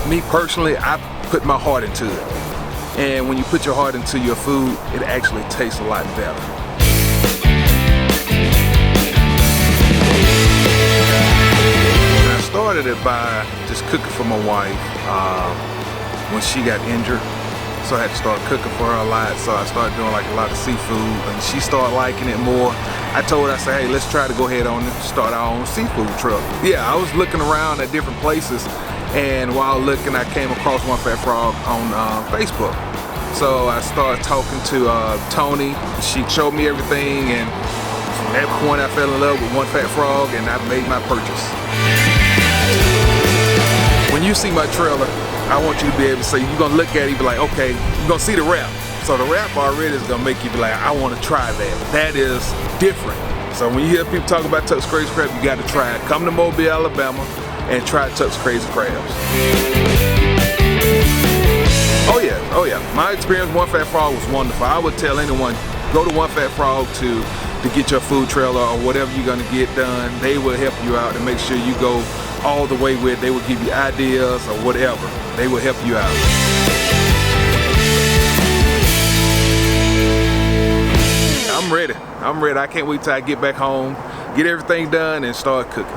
Me personally, I put my heart into it. And when you put your heart into your food, it actually tastes a lot better. I started it by just cooking for my wife when she got injured. So I had to start cooking for her a lot. So I started doing like a lot of seafood, and she started liking it more. I told her, I said, hey, let's try to go ahead on and start our own seafood truck. Yeah, I was looking around at different places, and while looking, I came across One Fat Frog on Facebook. So I started talking to Tony. She showed me everything, and from that point I fell in love with One Fat Frog, and I made my purchase. When you see my trailer, I want you to be able to say, you're gonna look at it and be like, okay, you're gonna see the wrap. So the wrap already is gonna make you be like, I wanna try that. That is different. So when you hear people talk about Tuck's Krazy Crab, you gotta try it. Come to Mobile, Alabama, and try Tuck's Krazy Crabs. Oh yeah, my experience with One Fat Frog was wonderful. I would tell anyone, go to One Fat Frog to get your food trailer or whatever you're gonna get done. They will help you out and make sure you go all the way with. They will give you ideas or whatever. They will help you out. I'm ready. I can't wait till I get back home, get everything done, and start cooking.